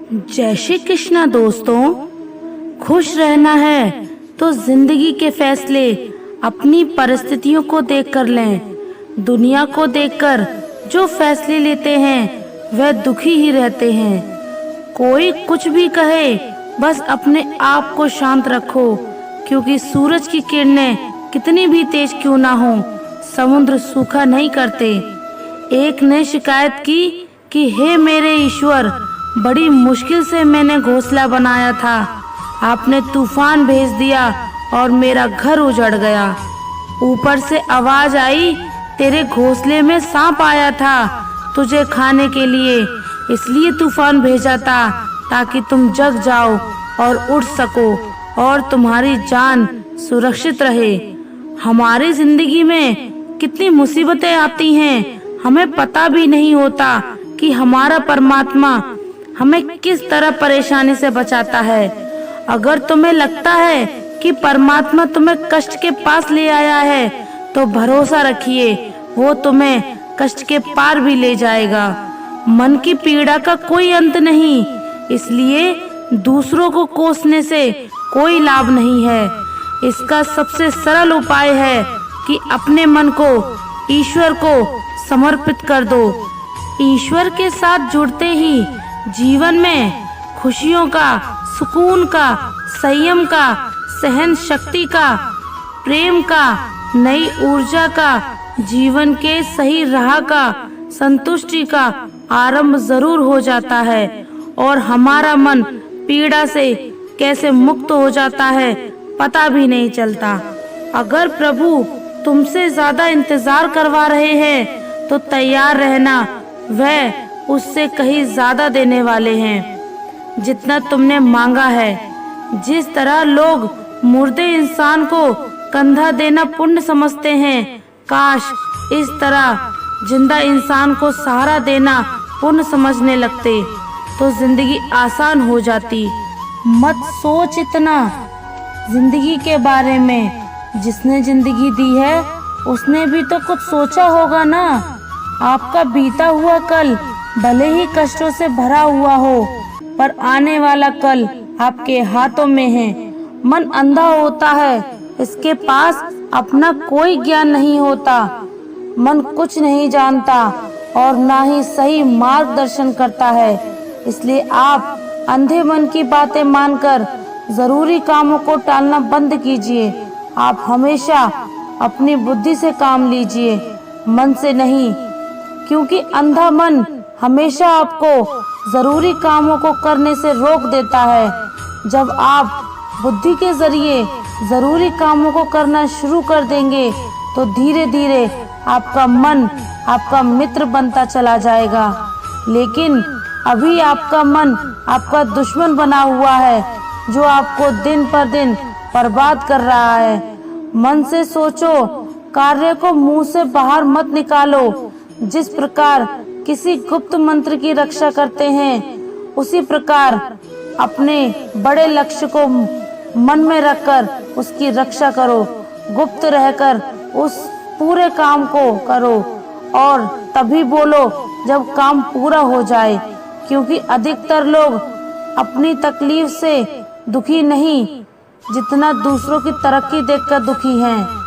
जय श्री कृष्णा दोस्तों। खुश रहना है तो जिंदगी के फैसले अपनी परिस्थितियों को देखकर लें। दुनिया को देखकर जो फैसले लेते हैं वह दुखी ही रहते हैं। कोई कुछ भी कहे, बस अपने आप को शांत रखो, क्योंकि सूरज की किरणें कितनी भी तेज क्यों ना हो, समुद्र सूखा नहीं करते। एक ने शिकायत की कि हे मेरे ईश्वर, बड़ी मुश्किल से मैंने घोंसला बनाया था, आपने तूफान भेज दिया और मेरा घर उजड़ गया। ऊपर से आवाज आई, तेरे घोंसले में सांप आया था तुझे खाने के लिए, इसलिए तूफान भेजा था ताकि तुम जग जाओ और उठ सको और तुम्हारी जान सुरक्षित रहे। हमारी जिंदगी में कितनी मुसीबतें आती हैं, हमें पता भी नहीं होता कि हमारा परमात्मा हमें किस तरह परेशानी से बचाता है। अगर तुम्हें लगता है कि परमात्मा तुम्हें कष्ट के पास ले आया है, तो भरोसा रखिए, वो तुम्हें कष्ट के पार भी ले जाएगा। मन की पीड़ा का कोई अंत नहीं, इसलिए दूसरों को कोसने से कोई लाभ नहीं है। इसका सबसे सरल उपाय है कि अपने मन को ईश्वर को समर्पित कर दो। ईश्वर के साथ जुड़ते ही जीवन में खुशियों का, सुकून का, संयम का, सहन शक्ति का, प्रेम का, नई ऊर्जा का, जीवन के सही राह का, संतुष्टि का आरंभ जरूर हो जाता है और हमारा मन पीड़ा से कैसे मुक्त हो जाता है पता भी नहीं चलता। अगर प्रभु तुमसे ज्यादा इंतजार करवा रहे हैं तो तैयार रहना, वह उससे कहीं ज्यादा देने वाले हैं जितना तुमने मांगा है। जिस तरह लोग मुर्दे इंसान को कंधा देना पुण्य समझते हैं, काश इस तरह जिंदा इंसान को सहारा देना पुण्य समझने लगते तो जिंदगी आसान हो जाती। मत सोच इतना जिंदगी के बारे में, जिसने जिंदगी दी है उसने भी तो कुछ सोचा होगा ना। आपका बीता हुआ कल भले ही कष्टों से भरा हुआ हो, पर आने वाला कल आपके हाथों में है। मन अंधा होता है, इसके पास अपना कोई ज्ञान नहीं होता। मन कुछ नहीं जानता और ना ही सही मार्गदर्शन करता है, इसलिए आप अंधे मन की बातें मानकर जरूरी कामों को टालना बंद कीजिए। आप हमेशा अपनी बुद्धि से काम लीजिए, मन से नहीं, क्योंकि अंधा मन हमेशा आपको जरूरी कामों को करने से रोक देता है। जब आप बुद्धि के जरिए जरूरी कामों को करना शुरू कर देंगे तो धीरे धीरे आपका मन आपका मित्र बनता चला जाएगा। लेकिन अभी आपका मन आपका दुश्मन बना हुआ है, जो आपको दिन पर दिन बर्बाद कर रहा है। मन से सोचो, कार्य को मुंह से बाहर मत निकालो। जिस प्रकार किसी गुप्त मंत्र की रक्षा करते हैं, उसी प्रकार अपने बड़े लक्ष्य को मन में रखकर उसकी रक्षा करो। गुप्त रहकर उस पूरे काम को करो और तभी बोलो जब काम पूरा हो जाए, क्योंकि अधिकतर लोग अपनी तकलीफ से दुखी नहीं, जितना दूसरों की तरक्की देखकर दुखी हैं।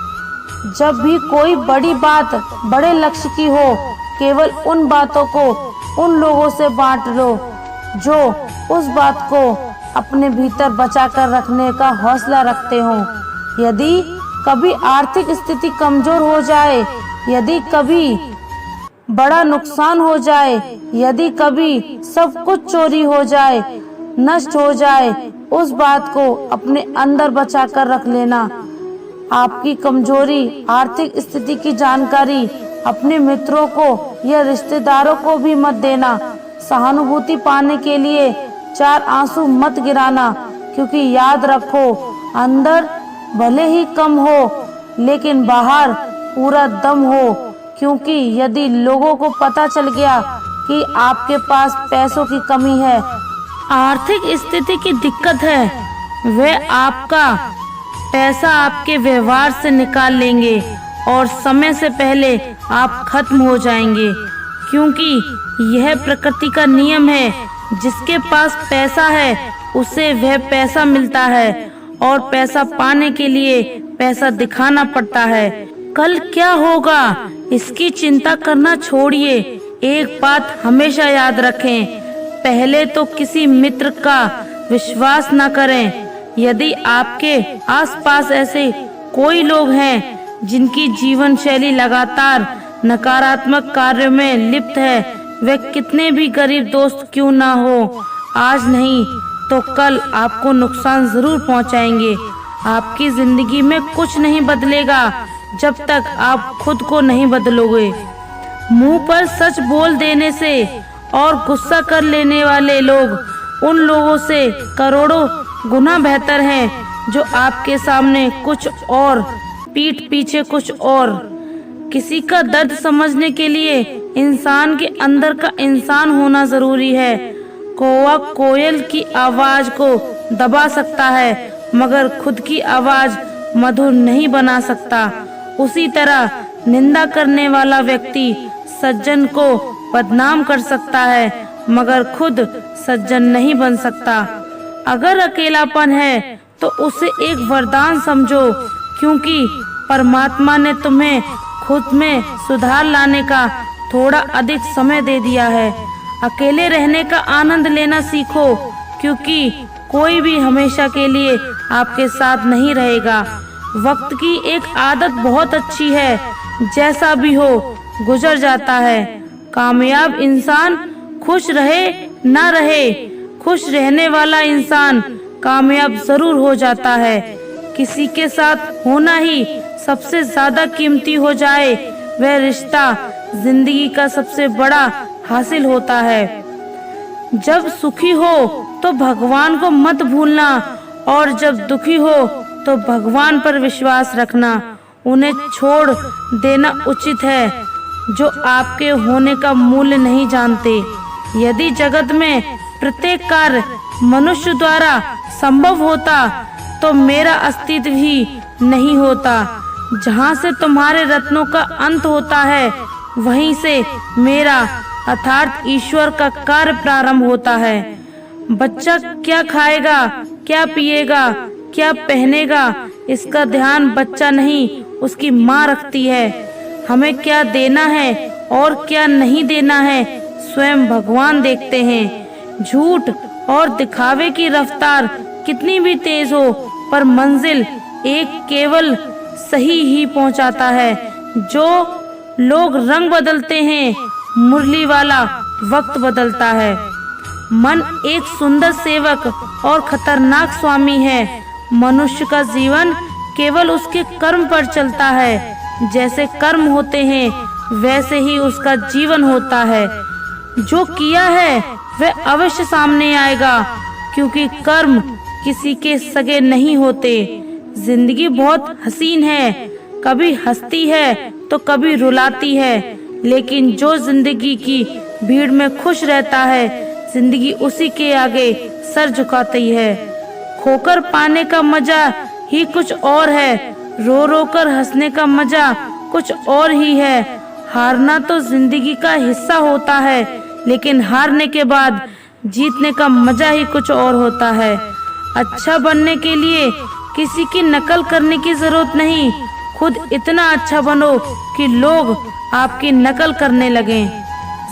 जब भी कोई बड़ी बात बड़े लक्ष्य की हो, केवल उन बातों को उन लोगों से बांट लो जो उस बात को अपने भीतर बचा कर रखने का हौसला रखते हो। यदि कभी आर्थिक स्थिति कमजोर हो जाए, यदि कभी बड़ा नुकसान हो जाए, यदि कभी सब कुछ चोरी हो जाए, नष्ट हो जाए, उस बात को अपने अंदर बचा कर रख लेना। आपकी कमजोरी आर्थिक स्थिति की जानकारी अपने मित्रों को या रिश्तेदारों को भी मत देना। सहानुभूति पाने के लिए 4 आंसू मत गिराना, क्योंकि याद रखो, अंदर भले ही कम हो लेकिन बाहर पूरा दम हो। क्योंकि यदि लोगों को पता चल गया कि आपके पास पैसों की कमी है, आर्थिक स्थिति की दिक्कत है, वे आपका पैसा आपके व्यवहार से निकाल लेंगे और समय से पहले आप खत्म हो जाएंगे। क्योंकि यह प्रकृति का नियम है जिसके पास पैसा है उसे वह पैसा मिलता है और पैसा पाने के लिए पैसा दिखाना पड़ता है। कल क्या होगा इसकी चिंता करना छोड़िए। एक बात हमेशा याद रखें, पहले तो किसी मित्र का विश्वास न करें। यदि आपके आसपास ऐसे कोई लोग हैं जिनकी जीवन शैली लगातार नकारात्मक कार्यों में लिप्त है, वे कितने भी गरीब दोस्त क्यों ना हो, आज नहीं तो कल आपको नुकसान जरूर पहुंचाएंगे। आपकी जिंदगी में कुछ नहीं बदलेगा जब तक आप खुद को नहीं बदलोगे। मुंह पर सच बोल देने से और गुस्सा कर लेने वाले लोग उन लोगों से करोड़ों गुना बेहतर हैं जो आपके सामने कुछ और पीठ पीछे कुछ और। किसी का दर्द समझने के लिए इंसान के अंदर का इंसान होना जरूरी है। कौवा कोयल की आवाज को दबा सकता है मगर खुद की आवाज मधुर नहीं बना सकता। उसी तरह निंदा करने वाला व्यक्ति सज्जन को बदनाम कर सकता है मगर खुद सज्जन नहीं बन सकता। अगर अकेलापन है तो उसे एक वरदान समझो, क्योंकि परमात्मा ने तुम्हें खुद में सुधार लाने का थोड़ा अधिक समय दे दिया है। अकेले रहने का आनंद लेना सीखो, क्योंकि कोई भी हमेशा के लिए आपके साथ नहीं रहेगा। वक्त की एक आदत बहुत अच्छी है, जैसा भी हो गुजर जाता है। कामयाब इंसान खुश रहे ना रहे, खुश रहने वाला इंसान कामयाब जरूर हो जाता है। किसी के साथ होना ही सबसे ज्यादा कीमती हो जाए, वह रिश्ता जिंदगी का सबसे बड़ा हासिल होता है। जब सुखी हो तो भगवान को मत भूलना और जब दुखी हो तो भगवान पर विश्वास रखना। उन्हें छोड़ देना उचित है जो आपके होने का मूल्य नहीं जानते। यदि जगत में प्रत्येक कार्य मनुष्य द्वारा संभव होता तो मेरा अस्तित्व ही नहीं होता। जहाँ से तुम्हारे रत्नों का अंत होता है वहीं से मेरा अर्थात ईश्वर का कार्य प्रारंभ होता है। बच्चा क्या खाएगा, क्या पिएगा, क्या पहनेगा, इसका ध्यान बच्चा नहीं उसकी माँ रखती है। हमें क्या देना है और क्या नहीं देना है स्वयं भगवान देखते हैं। झूठ और दिखावे की रफ्तार कितनी भी तेज हो पर मंजिल एक केवल सही ही पहुंचाता है। जो लोग रंग बदलते हैं, मुरली वाला वक्त बदलता है। मन एक सुंदर सेवक और खतरनाक स्वामी है। मनुष्य का जीवन केवल उसके कर्म पर चलता है। जैसे कर्म होते हैं वैसे ही उसका जीवन होता है। जो किया है वह अवश्य सामने आएगा, क्योंकि कर्म किसी के सगे नहीं होते। जिंदगी बहुत हसीन है, कभी हंसती है तो कभी रुलाती है, लेकिन जो जिंदगी की भीड़ में खुश रहता है जिंदगी उसी के आगे सर झुकाती है। खोकर पाने का मजा ही कुछ और है, रो रो कर हंसने का मजा कुछ और ही है। हारना तो जिंदगी का हिस्सा होता है, लेकिन हारने के बाद जीतने का मजा ही कुछ और होता है। अच्छा बनने के लिए किसी की नकल करने की जरूरत नहीं, खुद इतना अच्छा बनो कि लोग आपकी नकल करने लगें।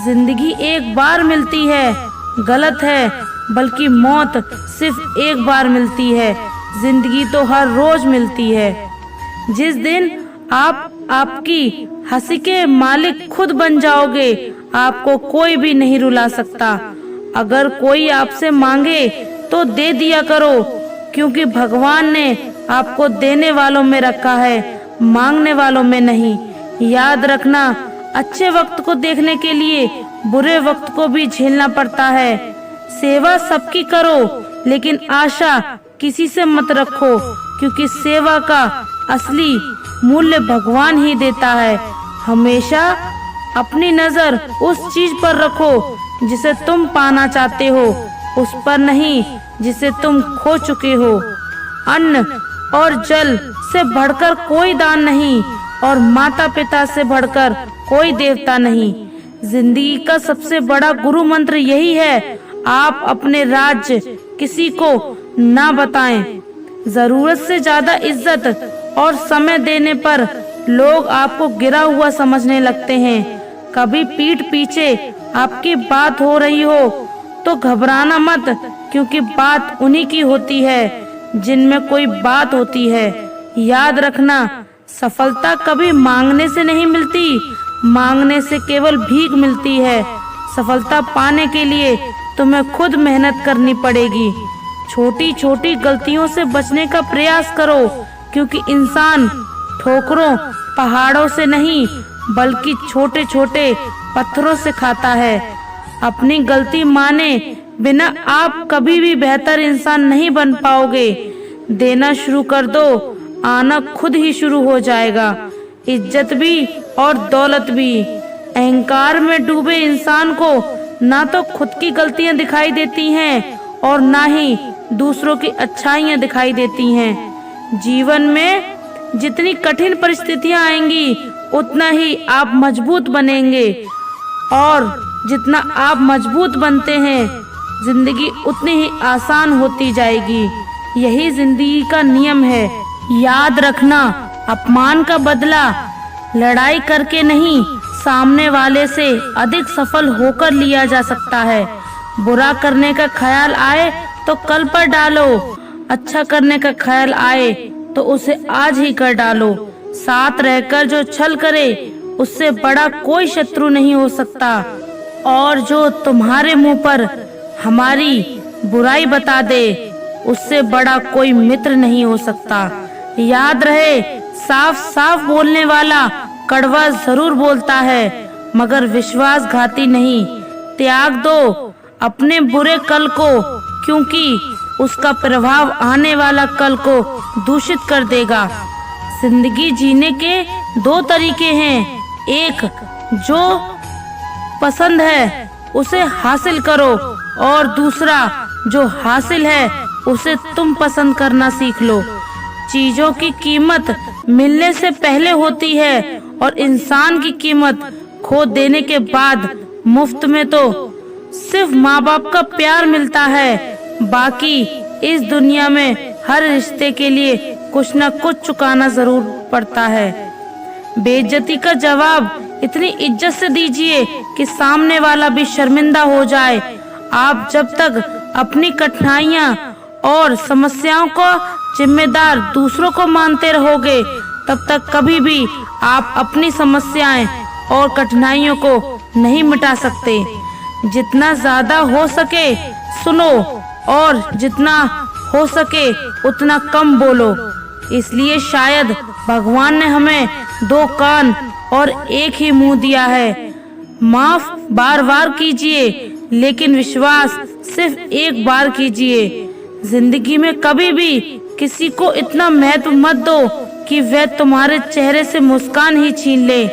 जिंदगी एक बार मिलती है, गलत है, बल्कि मौत सिर्फ एक बार मिलती है। जिंदगी तो हर रोज मिलती है। जिस दिन आप आपकी हंसी के मालिक खुद बन जाओगे, आपको कोई भी नहीं रुला सकता। अगर कोई आपसे मांगे तो दे दिया करो, क्योंकि भगवान ने आपको देने वालों में रखा है, मांगने वालों में नहीं। याद रखना, अच्छे वक्त को देखने के लिए बुरे वक्त को भी झेलना पड़ता है। सेवा सबकी करो, लेकिन आशा किसी से मत रखो, क्योंकि सेवा का असली मूल्य भगवान ही देता है। हमेशा अपनी नजर उस चीज पर रखो जिसे तुम पाना चाहते हो, उस पर नहीं जिसे तुम खो चुके हो। अन्न और जल से बढ़कर कोई दान नहीं और माता पिता से बढ़कर कोई देवता नहीं। जिंदगी का सबसे बड़ा गुरु मंत्र यही है, आप अपने राज्य किसी को ना बताएं। जरूरत से ज्यादा इज्जत और समय देने पर लोग आपको गिरा हुआ समझने लगते हैं। कभी पीठ पीछे आपकी बात हो रही हो तो घबराना मत, क्योंकि बात उन्हीं की होती है जिनमें कोई बात होती है। याद रखना, सफलता कभी मांगने से नहीं मिलती, मांगने से केवल भीख मिलती है। सफलता पाने के लिए तुम्हें खुद मेहनत करनी पड़ेगी। छोटी छोटी गलतियों से बचने का प्रयास करो, क्योंकि इंसान ठोकरों पहाड़ों से नहीं बल्कि छोटे छोटे पत्थरों से खाता है। अपनी गलती माने बिना आप कभी भी बेहतर इंसान नहीं बन पाओगे। देना शुरू कर दो, आना खुद ही शुरू हो जाएगा, इज्जत भी और दौलत भी। अहंकार में डूबे इंसान को ना तो खुद की गलतियां दिखाई देती हैं और ना ही दूसरों की अच्छाइयां दिखाई देती हैं। जीवन में जितनी कठिन परिस्थितियां आएंगी उतना ही आप मजबूत बनेंगे, और जितना आप मजबूत बनते हैं जिंदगी उतनी ही आसान होती जाएगी। यही जिंदगी का नियम है। याद रखना, अपमान का बदला लड़ाई करके नहीं, सामने वाले से अधिक सफल होकर लिया जा सकता है। बुरा करने का ख्याल आए तो कल पर डालो, अच्छा करने का ख्याल आए तो उसे आज ही कर डालो। साथ रहकर जो छल करे उससे बड़ा कोई शत्रु नहीं हो सकता, और जो तुम्हारे मुंह पर हमारी बुराई बता दे उससे बड़ा कोई मित्र नहीं हो सकता। याद रहे, साफ साफ बोलने वाला कड़वा जरूर बोलता है मगर विश्वासघाती नहीं। त्याग दो अपने बुरे कल को, क्योंकि उसका प्रभाव आने वाला कल को दूषित कर देगा। जिंदगी जीने के दो तरीके हैं, एक जो पसंद है उसे हासिल करो, और दूसरा जो हासिल है उसे तुम पसंद करना सीख लो। चीजों की कीमत मिलने से पहले होती है और इंसान की कीमत खो देने के बाद। मुफ्त में तो सिर्फ माँ बाप का प्यार मिलता है, बाकी इस दुनिया में हर रिश्ते के लिए कुछ न कुछ चुकाना जरूर पड़ता है। बेइज्जती का जवाब इतनी इज्जत से दीजिए कि सामने वाला भी शर्मिंदा हो जाए। आप जब तक अपनी कठिनाइयाँ और समस्याओं को जिम्मेदार दूसरों को मानते रहोगे, तब तक कभी भी आप अपनी समस्याएं और कठिनाइयों को नहीं मिटा सकते। जितना ज्यादा हो सके सुनो, और जितना हो सके उतना कम बोलो। इसलिए शायद भगवान ने हमें दो कान और एक ही मुंह दिया है। माफ बार बार कीजिए, लेकिन विश्वास सिर्फ एक बार कीजिए। जिंदगी में कभी भी किसी को इतना महत्व मत दो कि वह तुम्हारे चेहरे से मुस्कान ही छीन ले।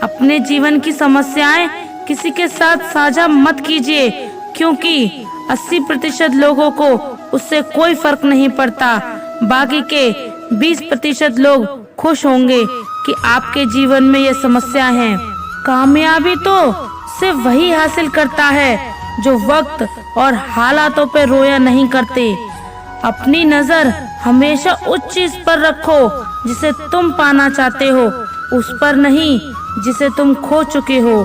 अपने जीवन की समस्याएं किसी के साथ साझा मत कीजिए, क्योंकि 80% लोगों को उससे कोई फर्क नहीं पड़ता। बाकी के 20% लोग खुश होंगे कि आपके जीवन में ये समस्या है। कामयाबी तो सिर्फ वही हासिल करता है जो वक्त और हालातों पर रोया नहीं करते। अपनी नजर हमेशा उस चीज पर रखो जिसे तुम पाना चाहते हो, उस पर नहीं जिसे तुम खो चुके हो।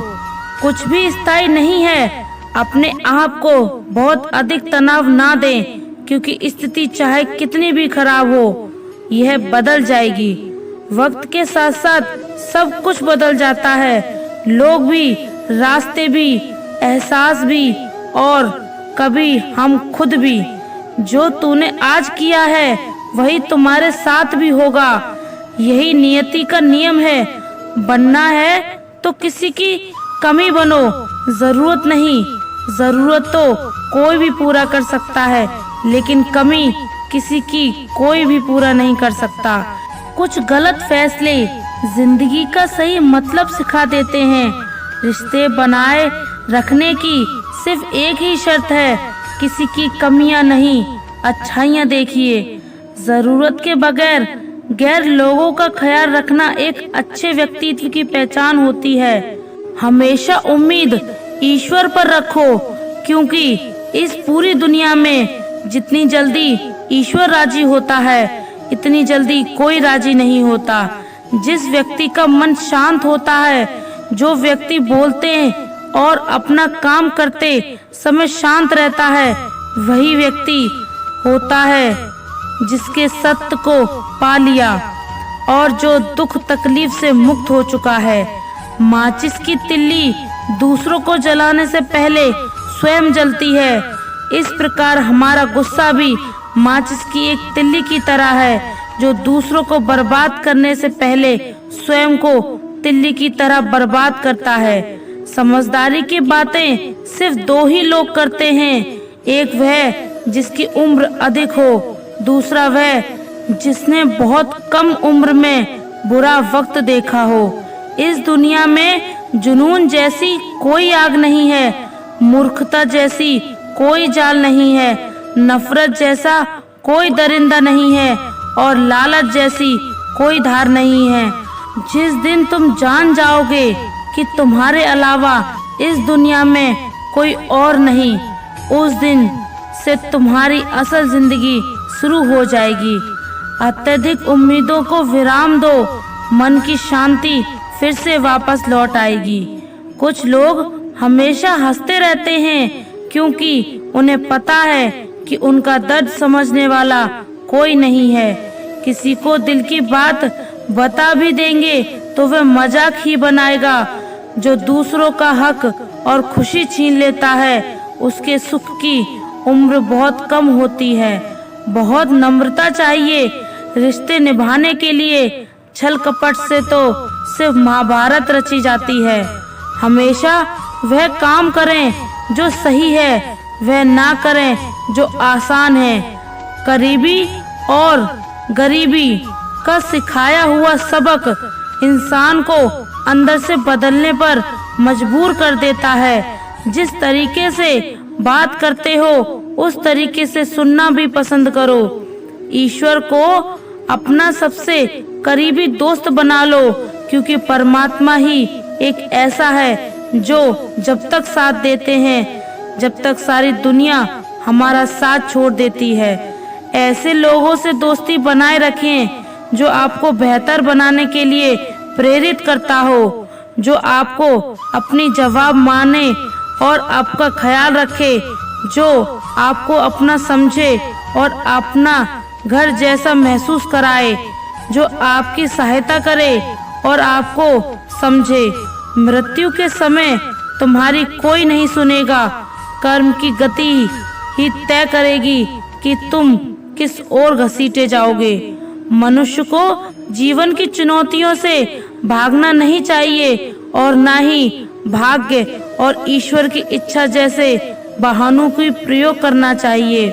कुछ भी स्थायी नहीं है। अपने आप को बहुत अधिक तनाव ना दें, क्योंकि स्थिति चाहे कितनी भी खराब हो, यह बदल जाएगी। वक्त के साथ साथ सब कुछ बदल जाता है, लोग भी, रास्ते भी, एहसास भी, और कभी हम खुद भी। जो तूने आज किया है वही तुम्हारे साथ भी होगा। यही नियति का नियम है। बनना है तो किसी की कमी बनो, जरूरत नहीं। जरूरत तो कोई भी पूरा कर सकता है, लेकिन कमी किसी की कोई भी पूरा नहीं कर सकता। कुछ गलत फैसले जिंदगी का सही मतलब सिखा देते हैं। रिश्ते बनाए रखने की सिर्फ एक ही शर्त है, किसी की कमियां नहीं, अच्छाइयां देखिए। जरूरत के बगैर गैर लोगों का ख्याल रखना एक अच्छे व्यक्तित्व की पहचान होती है। हमेशा उम्मीद ईश्वर पर रखो, क्योंकि इस पूरी दुनिया में जितनी जल्दी ईश्वर राजी होता है, इतनी जल्दी कोई राजी नहीं होता। जिस व्यक्ति का मन शांत होता है, जो व्यक्ति बोलते और अपना काम करते समय शांत रहता है, वही व्यक्ति होता है जिसके सत्य को पा लिया और जो दुख तकलीफ से मुक्त हो चुका है। माचिस की तिल्ली दूसरों को जलाने से पहले स्वयं जलती है। इस प्रकार हमारा गुस्सा भी माचिस की एक तिल्ली की तरह है, जो दूसरों को बर्बाद करने से पहले स्वयं को तिल्ली की तरह बर्बाद करता है। समझदारी की बातें सिर्फ दो ही लोग करते हैं, एक वह जिसकी उम्र अधिक हो, दूसरा वह जिसने बहुत कम उम्र में बुरा वक्त देखा हो। इस दुनिया में जुनून जैसी कोई आग नहीं है, मूर्खता जैसी कोई जाल नहीं है, नफरत जैसा कोई दरिंदा नहीं है और लालच जैसी कोई धार नहीं है। जिस दिन तुम जान जाओगे कि तुम्हारे अलावा इस दुनिया में कोई और नहीं, उस दिन से तुम्हारी असल जिंदगी शुरू हो जाएगी। अत्यधिक उम्मीदों को विराम दो, मन की शांति फिर से वापस लौट आएगी। कुछ लोग हमेशा हंसते रहते हैं क्योंकि उन्हें पता है कि उनका दर्द समझने वाला कोई नहीं है। किसी को दिल की बात बता भी देंगे तो वह मजाक ही बनाएगा। जो दूसरों का हक और खुशी छीन लेता है, उसके सुख की उम्र बहुत कम होती है। बहुत नम्रता चाहिए रिश्ते निभाने के लिए, छल कपट से तो सिर्फ महाभारत रची जाती है। हमेशा वह काम करें जो सही है, वह ना करें जो आसान है। करीबी और गरीबी का सिखाया हुआ सबक इंसान को अंदर से बदलने पर मजबूर कर देता है। जिस तरीके से बात करते हो उस तरीके से सुनना भी पसंद करो। ईश्वर को अपना सबसे करीबी दोस्त बना लो, क्योंकि परमात्मा ही एक ऐसा है जो जब तक साथ देते हैं जब तक सारी दुनिया हमारा साथ छोड़ देती है। ऐसे लोगों से दोस्ती बनाए रखें जो आपको बेहतर बनाने के लिए प्रेरित करता हो, जो आपको अपनी जवाब माने और आपका ख्याल रखे, जो आपको अपना समझे और अपना घर जैसा महसूस कराए, जो आपकी सहायता करे और आपको समझे। मृत्यु के समय तुम्हारी कोई नहीं सुनेगा। कर्म की गति ही तय करेगी कि तुम किस ओर घसीटे जाओगे। मनुष्य को जीवन की चुनौतियों से भागना नहीं चाहिए और ना ही भाग्य और ईश्वर की इच्छा जैसे बहानों का प्रयोग करना चाहिए।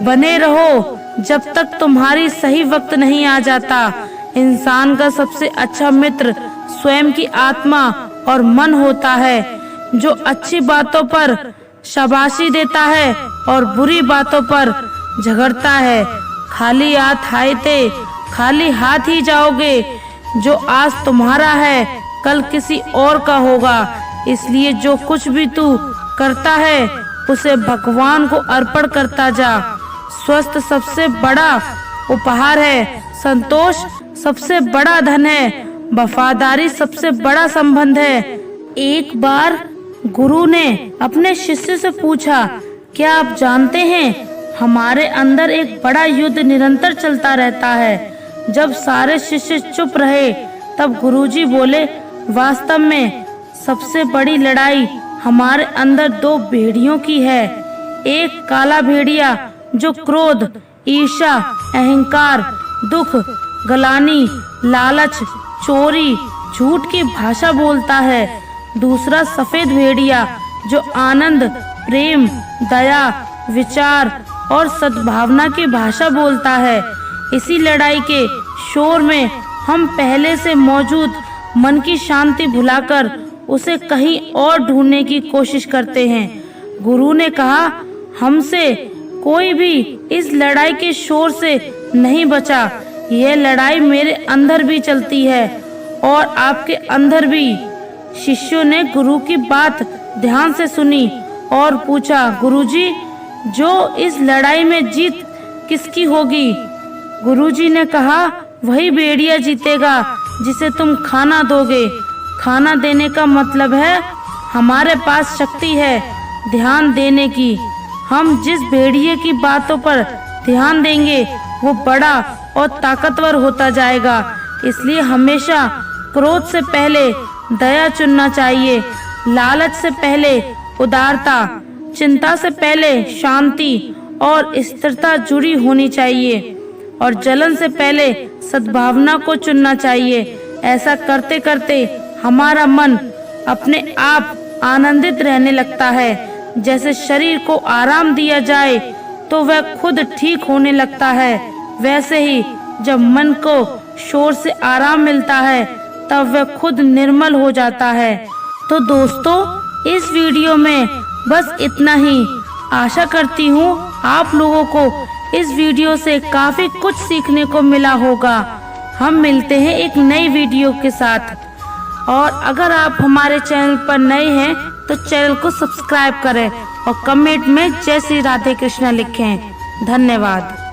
बने रहो जब तक तुम्हारी सही वक्त नहीं आ जाता। इंसान का सबसे अच्छा मित्र स्वयं की आत्मा और मन होता है, जो अच्छी बातों पर शाबाशी देता है और बुरी बातों पर झगड़ता है। खाली हाथ आए थे, खाली हाथ ही जाओगे। जो आज तुम्हारा है कल किसी और का होगा, इसलिए जो कुछ भी तू करता है उसे भगवान को अर्पण करता जा। स्वस्थ सबसे बड़ा उपहार है, संतोष सबसे बड़ा धन है, वफादारी सबसे बड़ा संबंध है। एक बार गुरु ने अपने शिष्य से पूछा, क्या आप जानते हैं हमारे अंदर एक बड़ा युद्ध निरंतर चलता रहता है। जब सारे शिष्य चुप रहे तब गुरुजी बोले, वास्तव में सबसे बड़ी लड़ाई हमारे अंदर दो भेड़ियों की है। एक काला भेड़िया जो क्रोध, ईर्ष्या, अहंकार, दुख, गलानी, लालच, चोरी, झूठ की भाषा बोलता है। दूसरा सफेद भेड़िया जो आनंद, प्रेम, दया, विचार और सद्भावना की भाषा बोलता है। इसी लड़ाई के शोर में हम पहले से मौजूद मन की शांति भुलाकर उसे कहीं और ढूंढने की कोशिश करते हैं। गुरु ने कहा, हमसे कोई भी इस लड़ाई के शोर से नहीं बचा। यह लड़ाई मेरे अंदर भी चलती है और आपके अंदर भी। शिष्यों ने गुरु की बात ध्यान से सुनी और पूछा, गुरुजी, जो इस लड़ाई में जीत किसकी होगी? गुरुजी ने कहा, वही भेड़िया जीतेगा जिसे तुम खाना दोगे। खाना देने का मतलब है हमारे पास शक्ति है ध्यान देने की। हम जिस भेड़िए की बातों पर ध्यान देंगे वो बड़ा और ताकतवर होता जाएगा। इसलिए हमेशा क्रोध से पहले दया चुनना चाहिए, लालच से पहले उदारता, चिंता से पहले शांति और स्थिरता जुड़ी होनी चाहिए, और जलन से पहले सद्भावना को चुनना चाहिए। ऐसा करते करते हमारा मन अपने आप आनंदित रहने लगता है। जैसे शरीर को आराम दिया जाए तो वह खुद ठीक होने लगता है, वैसे ही जब मन को शोर से आराम मिलता है तब वह खुद निर्मल हो जाता है। तो दोस्तों, इस वीडियो में बस इतना ही। आशा करती हूँ आप लोगों को इस वीडियो से काफी कुछ सीखने को मिला होगा। हम मिलते हैं एक नई वीडियो के साथ, और अगर आप हमारे चैनल पर नए हैं तो चैनल को सब्सक्राइब करें और कमेंट में जय श्री राधे कृष्णा लिखें। धन्यवाद।